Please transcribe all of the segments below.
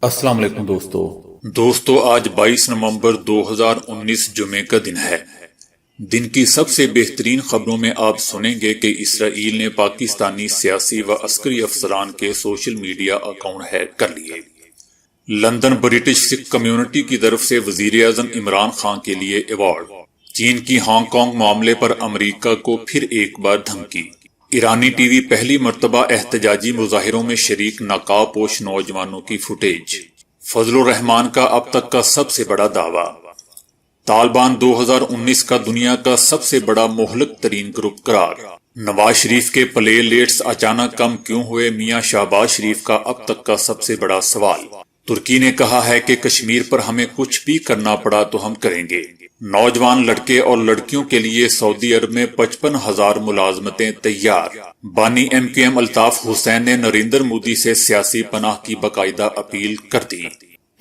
السلام علیکم دوستو آج 22 نومبر 2019 جمعے کا دن ہے۔ دن کی سب سے بہترین خبروں میں آپ سنیں گے کہ اسرائیل نے پاکستانی سیاسی و عسکری افسران کے سوشل میڈیا اکاؤنٹ ہیک کر لیے۔ لندن برٹش سکھ کمیونٹی کی طرف سے وزیر اعظم عمران خان کے لیے ایوارڈ۔ چین کی ہانگ کانگ معاملے پر امریکہ کو پھر ایک بار دھمکی۔ ایرانی ٹی وی پہلی مرتبہ احتجاجی مظاہروں میں شریک نقاب پوش نوجوانوں کی فوٹیج۔ فضل الرحمان کا اب تک کا سب سے بڑا دعویٰ۔ طالبان 2019 کا دنیا کا سب سے بڑا مہلک ترین گروپ قرار۔ نواز شریف کے پلے لیٹس اچانک کم کیوں ہوئے، میاں شہباز شریف کا اب تک کا سب سے بڑا سوال۔ ترکی نے کہا ہے کہ کشمیر پر ہمیں کچھ بھی کرنا پڑا تو ہم کریں گے۔ نوجوان لڑکے اور لڑکیوں کے لیے سعودی عرب میں 55,000 ملازمتیں تیار۔ بانی MQM الطاف حسین نے نریندر مودی سے سیاسی پناہ کی باقاعدہ اپیل کر دی۔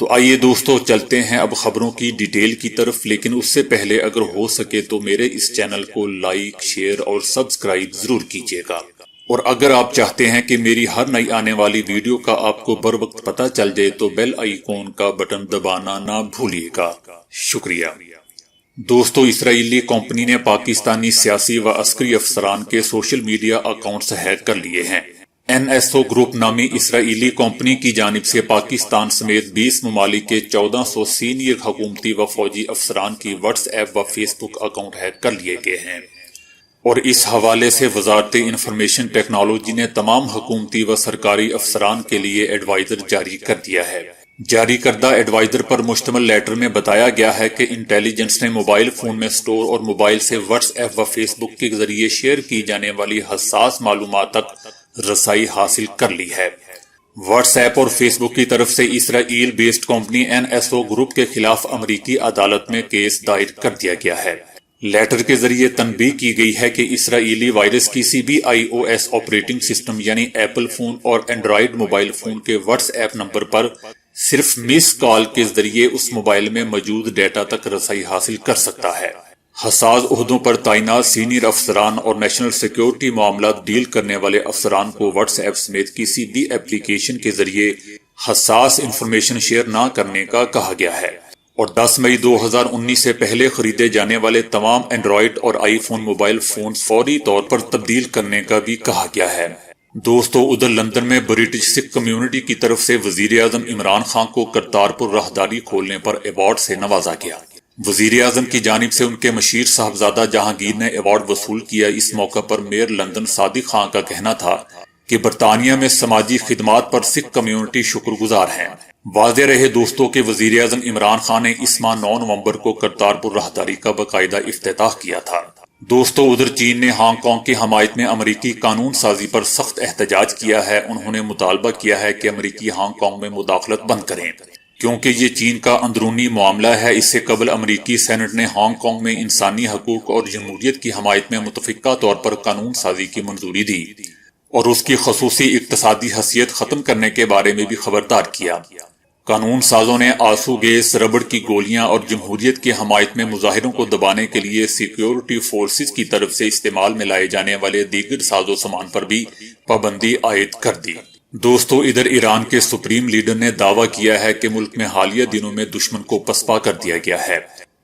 تو آئیے دوستو چلتے ہیں اب خبروں کی ڈیٹیل کی طرف، لیکن اس سے پہلے اگر ہو سکے تو میرے اس چینل کو لائک، شیئر اور سبسکرائب ضرور کیجیے گا، اور اگر آپ چاہتے ہیں کہ میری ہر نئی آنے والی ویڈیو کا آپ کو بر وقت پتہ چل جائے تو بیل آئیکن کا بٹن دبانا نہ بھولیے گا۔ شکریہ۔ دوستو، اسرائیلی کمپنی نے پاکستانی سیاسی و عسکری افسران کے سوشل میڈیا اکاؤنٹس ہیک کر لیے ہیں۔ NSO گروپ نامی اسرائیلی کمپنی کی جانب سے پاکستان سمیت 20 ممالک کے 1400 سینئر حکومتی و فوجی افسران کی واٹس ایپ و فیس بک اکاؤنٹ ہیک کر لیے گئے ہیں، اور اس حوالے سے وزارت انفارمیشن ٹیکنالوجی نے تمام حکومتی و سرکاری افسران کے لیے ایڈوائزر جاری کر دیا ہے۔ جاری کردہ ایڈوائزر پر مشتمل لیٹر میں بتایا گیا ہے کہ انٹیلیجنس نے موبائل فون میں سٹور اور موبائل سے واٹس ایپ و فیس بک کے ذریعے شیئر کی جانے والی حساس معلومات تک رسائی حاصل کر لی ہے۔ واٹس ایپ اور فیس بک کی طرف سے اسرائیل بیسڈ کمپنی NSO گروپ کے خلاف امریکی عدالت میں کیس دائر کر دیا گیا ہے۔ لیٹر کے ذریعے تنبیہ کی گئی ہے کہ اسرائیلی وائرس کسی بھی iOS آپریٹنگ سسٹم یعنی ایپل فون اور اینڈرائیڈ موبائل فون کے واٹس ایپ نمبر پر صرف مس کال کے ذریعے اس موبائل میں موجود ڈیٹا تک رسائی حاصل کر سکتا ہے۔ حساس عہدوں پر تعینات سینئر افسران اور نیشنل سیکیورٹی معاملات ڈیل کرنے والے افسران کو واٹس ایپ سمیت کسی بھی ایپلیکیشن کے ذریعے حساس انفارمیشن شیئر نہ کرنے کا کہا گیا ہے، اور 10 مئی 2019 سے پہلے خریدے جانے والے تمام اینڈرائیڈ اور آئی فون موبائل فونز فوری طور پر تبدیل کرنے کا بھی کہا گیا ہے۔ دوستو، ادھر لندن میں برٹش سکھ کمیونٹی کی طرف سے وزیر اعظم عمران خان کو کرتارپور راہداری کھولنے پر ایوارڈ سے نوازا گیا۔ وزیر اعظم کی جانب سے ان کے مشیر صاحبزادہ جہانگیر نے ایوارڈ وصول کیا۔ اس موقع پر میئر لندن صادق خان کا کہنا تھا کہ برطانیہ میں سماجی خدمات پر سکھ کمیونٹی شکر گزار ہے۔ واضح رہے دوستوں کہ وزیر اعظم عمران خان نے اس ماہ 9 نومبر کو کرتارپور راہداری کا باقاعدہ افتتاح کیا تھا۔ دوستو، ادھر چین نے ہانگ کانگ کی حمایت میں امریکی قانون سازی پر سخت احتجاج کیا ہے۔ انہوں نے مطالبہ کیا ہے کہ امریکی ہانگ کانگ میں مداخلت بند کریں، کیونکہ یہ چین کا اندرونی معاملہ ہے۔ اس سے قبل امریکی سینٹ نے ہانگ کانگ میں انسانی حقوق اور جمہوریت کی حمایت میں متفقہ طور پر قانون سازی کی منظوری دی اور اس کی خصوصی اقتصادی حیثیت ختم کرنے کے بارے میں بھی خبردار کیا۔ قانون سازوں نے آنسو گیس، ربڑ کی گولیاں اور جمہوریت کی حمایت میں مظاہروں کو دبانے کے لیے سیکیورٹی فورسز کی طرف سے استعمال میں لائے جانے والے دیگر ساز و سامان پر بھی پابندی عائد کر دی۔ دوستو، ادھر ایران کے سپریم لیڈر نے دعویٰ کیا ہے کہ ملک میں حالیہ دنوں میں دشمن کو پسپا کر دیا گیا ہے۔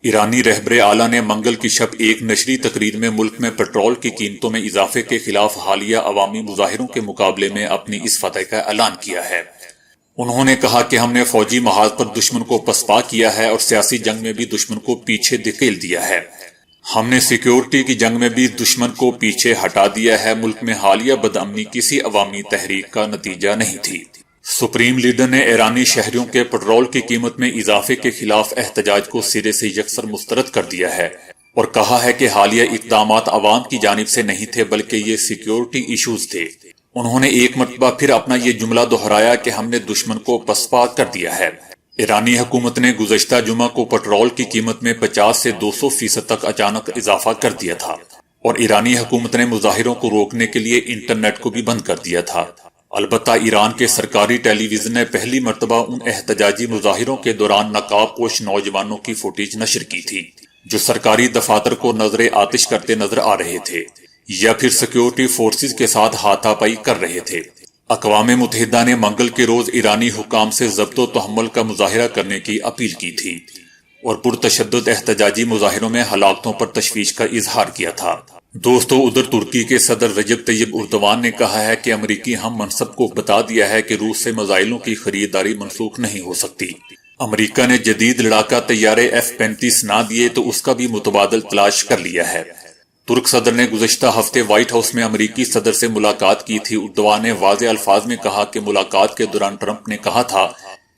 ایرانی رہبر اعلیٰ نے منگل کی شب ایک نشری تقریر میں ملک میں پیٹرول کی قیمتوں میں اضافے کے خلاف حالیہ عوامی مظاہروں کے مقابلے میں اپنی اس فتح کا اعلان کیا ہے۔ انہوں نے کہا کہ ہم نے فوجی محاذ پر دشمن کو پسپا کیا ہے اور سیاسی جنگ میں بھی دشمن کو پیچھے دھکیل دیا ہے۔ ہم نے سیکیورٹی کی جنگ میں بھی دشمن کو پیچھے ہٹا دیا ہے۔ ملک میں حالیہ بدامنی کسی عوامی تحریک کا نتیجہ نہیں تھی۔ سپریم لیڈر نے ایرانی شہریوں کے پیٹرول کی قیمت میں اضافے کے خلاف احتجاج کو سرے سے یکسر مسترد کر دیا ہے اور کہا ہے کہ حالیہ اقدامات عوام کی جانب سے نہیں تھے بلکہ یہ سیکیورٹی ایشوز تھے۔ انہوں نے ایک مرتبہ پھر اپنا یہ جملہ دہرایا کہ ہم نے دشمن کو پسپا کر دیا ہے۔ ایرانی حکومت نے گزشتہ جمعہ کو پیٹرول کی قیمت میں 50 سے 200% تک اچانک اضافہ کر دیا تھا، اور ایرانی حکومت نے مظاہروں کو روکنے کے لیے انٹرنیٹ کو بھی بند کر دیا تھا۔ البتہ ایران کے سرکاری ٹیلی ویژن نے پہلی مرتبہ ان احتجاجی مظاہروں کے دوران نقاب پوش نوجوانوں کی فوٹیج نشر کی تھی جو سرکاری دفاتر کو نظر آتش کرتے نظر آ رہے تھے یا پھر سیکیورٹی فورسز کے ساتھ ہاتھا پائی کر رہے تھے۔ اقوام متحدہ نے منگل کے روز ایرانی حکام سے ضبط و تحمل کا مظاہرہ کرنے کی اپیل کی تھی اور پرتشدد احتجاجی مظاہروں میں ہلاکتوں پر تشویش کا اظہار کیا تھا۔ دوستو، ادھر ترکی کے صدر رجب طیب اردوان نے کہا ہے کہ امریکی ہم منصب کو بتا دیا ہے کہ روس سے میزائلوں کی خریداری منسوخ نہیں ہو سکتی۔ امریکہ نے جدید لڑاکا طیارے F-35 نہ دیے تو اس کا بھی متبادل تلاش کر لیا ہے۔ ترک صدر نے گزشتہ ہفتے وائٹ ہاؤس میں امریکی صدر سے ملاقات کی تھی۔ اردوان نے واضح الفاظ میں کہا کہ ملاقات کے دوران ٹرمپ نے کہا تھا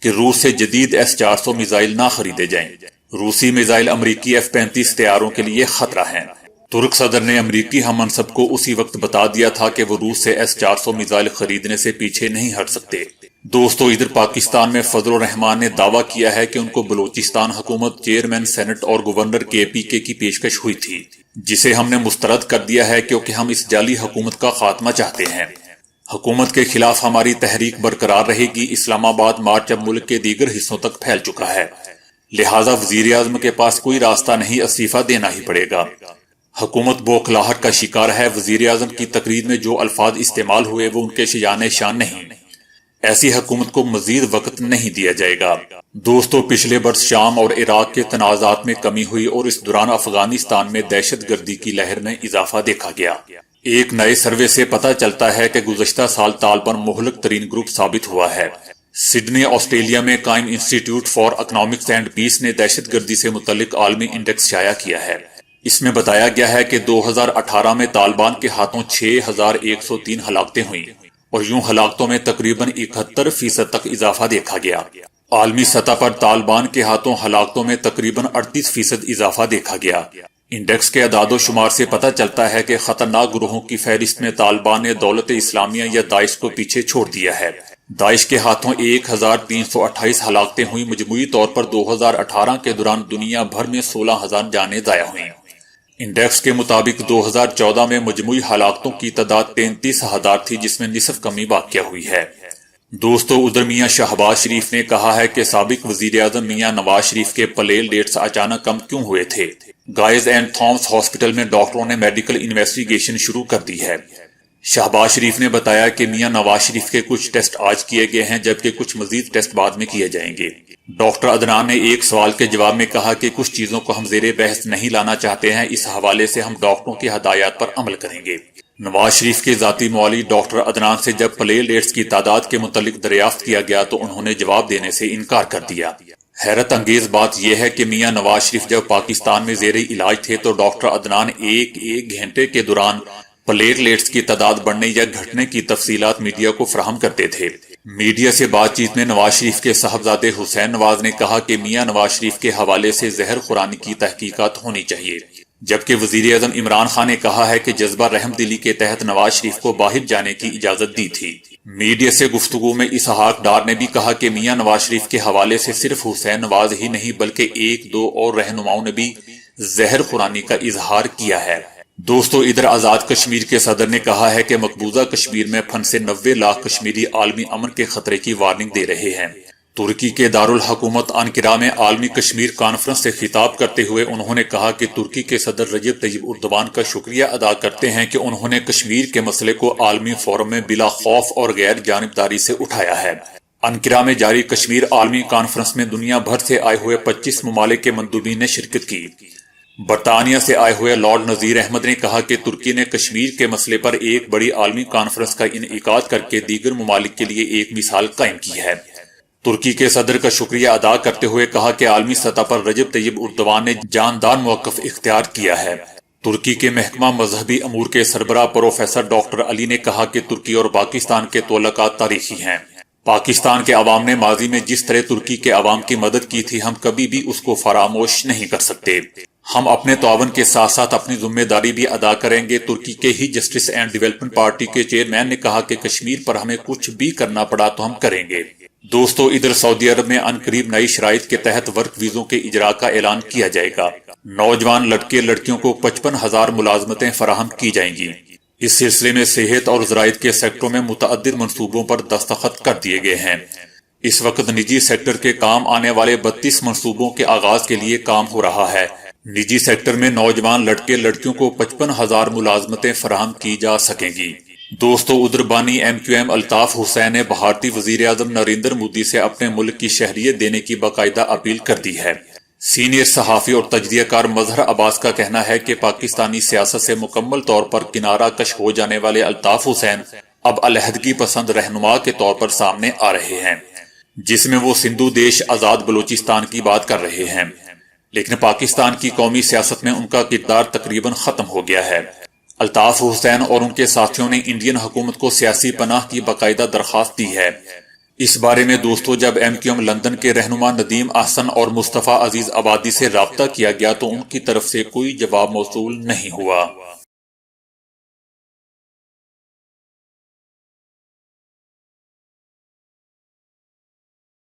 کہ روس سے جدید S-400 میزائل نہ خریدے جائیں۔ روسی میزائل امریکی F-35 طیاروں کے لیے خطرہ ہیں۔ ترک صدر نے امریکی ہم منصب کو اسی وقت بتا دیا تھا کہ وہ روس سے S-400 میزائل خریدنے سے پیچھے نہیں ہٹ سکتے۔ دوستو، ادھر پاکستان میں فضل الرحمان نے دعویٰ کیا ہے کہ ان کو بلوچستان حکومت چیئرمین سینٹ اور گورنر KPK کی پیشکش ہوئی تھی، جسے ہم نے مسترد کر دیا ہے کیونکہ ہم اس جعلی حکومت کا خاتمہ چاہتے ہیں۔ حکومت کے خلاف ہماری تحریک برقرار رہے گی۔ اسلام آباد مارچ اب ملک کے دیگر حصوں تک پھیل چکا ہے، لہٰذا وزیر اعظم کے پاس کوئی راستہ نہیں، استعفیٰ دینا ہی پڑے گا۔ حکومت بوکھلاہٹ کا شکار ہے۔ وزیر اعظم کی تقریر میں جو الفاظ استعمال ہوئے وہ ان کے شایان شان نہیں۔ ایسی حکومت کو مزید وقت نہیں دیا جائے گا۔ دوستو، پچھلے برس شام اور عراق کے تنازعات میں کمی ہوئی اور اس دوران افغانستان میں دہشت گردی کی لہر میں اضافہ دیکھا گیا۔ ایک نئے سروے سے پتہ چلتا ہے کہ گزشتہ سال طالبان مہلک ترین گروپ ثابت ہوا ہے۔ سڈنی، آسٹریلیا میں قائم institute for economics and peace نے دہشت گردی سے متعلق عالمی انڈیکس شائع کیا ہے۔ اس میں بتایا گیا ہے کہ 2018 میں طالبان کے ہاتھوں 6103 ہلاکتیں ہوئیں اور یوں ہلاکتوں میں تقریباً 71% تک اضافہ دیکھا گیا۔ عالمی سطح پر طالبان کے ہاتھوں ہلاکتوں میں تقریباً 38% اضافہ دیکھا گیا۔ انڈیکس کے اعداد و شمار سے پتہ چلتا ہے کہ خطرناک گروہوں کی فہرست میں طالبان نے دولت اسلامیہ یا داعش کو پیچھے چھوڑ دیا ہے۔ داعش کے ہاتھوں 1328 ہلاکتیں ہوئی۔ مجموعی طور پر 2018 کے دوران دنیا بھر میں 16,000 جانیں ضائع ہوئیں۔ انڈیکس کے مطابق 2014 میں مجموعی ہلاکتوں کی تعداد 33,000 تھی، جس میں نصف کمی واقع ہوئی ہے۔ دوستو، ادھر میاں شہباز شریف نے کہا ہے کہ سابق وزیر اعظم میاں نواز شریف کے پلیٹلیٹس اچانک کم کیوں ہوئے تھے۔ گائز اینڈ تھامس ہاسپٹل میں ڈاکٹروں نے میڈیکل انویسٹیگیشن شروع کر دی ہے۔ شہباز شریف نے بتایا کہ میاں نواز شریف کے کچھ ٹیسٹ آج کیے گئے ہیں جبکہ کچھ مزید ٹیسٹ بعد میں کیے جائیں گے۔ ڈاکٹر عدنان نے ایک سوال کے جواب میں کہا کہ کچھ چیزوں کو ہم زیر بحث نہیں لانا چاہتے ہیں، اس حوالے سے ہم ڈاکٹروں کی ہدایات پر عمل کریں گے۔ نواز شریف کے ذاتی معالج ڈاکٹر عدنان سے جب پلیٹلیٹس کی تعداد کے متعلق دریافت کیا گیا تو انہوں نے جواب دینے سے انکار کر دیا۔ حیرت انگیز بات یہ ہے کہ میاں نواز شریف جب پاکستان میں زیر علاج تھے تو ڈاکٹر عدنان ایک گھنٹے کے دوران پلیٹلیٹس کی تعداد بڑھنے یا گھٹنے کی تفصیلات میڈیا کو فراہم کرتے تھے۔ میڈیا سے بات چیت میں نواز شریف کے صاحبزادے حسین نواز نے کہا کہ میاں نواز شریف کے حوالے سے زہر خورانی کی تحقیقات ہونی چاہیے، جبکہ وزیر اعظم عمران خان نے کہا ہے کہ جذبہ رحم دلی کے تحت نواز شریف کو باہر جانے کی اجازت دی تھی۔ میڈیا سے گفتگو میں اسحاق ڈار نے بھی کہا کہ میاں نواز شریف کے حوالے سے صرف حسین نواز ہی نہیں بلکہ 1-2 اور رہنماؤں نے بھی زہر خورانی کا اظہار کیا ہے۔ دوستو، ادھر آزاد کشمیر کے صدر نے کہا ہے کہ مقبوضہ کشمیر میں پھنسے سے 90 لاکھ کشمیری عالمی امن کے خطرے کی وارننگ دے رہے ہیں۔ ترکی کے دارالحکومت انقرہ میں عالمی کشمیر کانفرنس سے خطاب کرتے ہوئے انہوں نے کہا کہ ترکی کے صدر رجب طیب اردوان کا شکریہ ادا کرتے ہیں کہ انہوں نے کشمیر کے مسئلے کو عالمی فورم میں بلا خوف اور غیر جانبداری سے اٹھایا ہے۔ انقرہ میں جاری کشمیر عالمی کانفرنس میں دنیا بھر سے آئے ہوئے 25 ممالک کے مندوبین نے شرکت کی۔ برطانیہ سے آئے ہوئے لارڈ نذیر احمد نے کہا کہ ترکی نے کشمیر کے مسئلے پر ایک بڑی عالمی کانفرنس کا انعقاد کر کے دیگر ممالک کے لیے ایک مثال قائم کی ہے۔ ترکی کے صدر کا شکریہ ادا کرتے ہوئے کہا کہ عالمی سطح پر رجب طیب اردوان نے جاندار موقف اختیار کیا ہے۔ ترکی کے محکمہ مذہبی امور کے سربراہ پروفیسر ڈاکٹر علی نے کہا کہ ترکی اور پاکستان کے تعلقات تاریخی ہیں۔ پاکستان کے عوام نے ماضی میں جس طرح ترکی کے عوام کی مدد کی تھی، ہم کبھی بھی اس کو فراموش نہیں کر سکتے۔ ہم اپنے تعاون کے ساتھ ساتھ اپنی ذمہ داری بھی ادا کریں گے۔ ترکی کے ہی جسٹس اینڈ ڈیولپمنٹ پارٹی کے چیئرمین نے کہا کہ کشمیر پر ہمیں کچھ بھی کرنا پڑا تو ہم کریں گے۔ دوستو، ادھر سعودی عرب میں عنقریب نئی شرائط کے تحت ورک ویزوں کے اجراء کا اعلان کیا جائے گا۔ نوجوان لڑکے لڑکیوں کو 55,000 ملازمتیں فراہم کی جائیں گی۔ اس سلسلے میں صحت اور زراعت کے سیکٹروں میں متعدد منصوبوں پر دستخط کر دیے گئے ہیں۔ اس وقت نجی سیکٹر کے کام آنے والے 32 منصوبوں کے آغاز کے لیے کام ہو رہا ہے۔ نجی سیکٹر میں نوجوان لڑکے لڑکیوں کو 55,000 ملازمتیں فراہم کی جا سکیں گی۔ دوستو، ادھر بانی M Q M Altaf Hussain نے بھارتی وزیر اعظم نریندر مودی سے اپنے ملک کی شہریت دینے کی باقاعدہ اپیل کر دی ہے۔ سینئر صحافی اور تجزیہ کار مظہر عباس کا کہنا ہے کہ پاکستانی سیاست سے مکمل طور پر کنارہ کش ہو جانے والے الطاف حسین اب علیحدگی پسند رہنما کے طور پر سامنے آ رہے ہیں، جس میں وہ سندھو دیش آزاد بلوچستان کی بات کر رہے ہیں، لیکن پاکستان کی قومی سیاست میں ان کا کردار تقریباً ختم ہو گیا ہے۔ الطاف حسین اور ان کے ساتھیوں نے انڈین حکومت کو سیاسی پناہ کی باقاعدہ درخواست دی ہے۔ اس بارے میں دوستو، جب ایم کیو ایم لندن کے رہنما ندیم احسن اور مصطفیٰ عزیز آبادی سے رابطہ کیا گیا تو ان کی طرف سے کوئی جواب موصول نہیں ہوا۔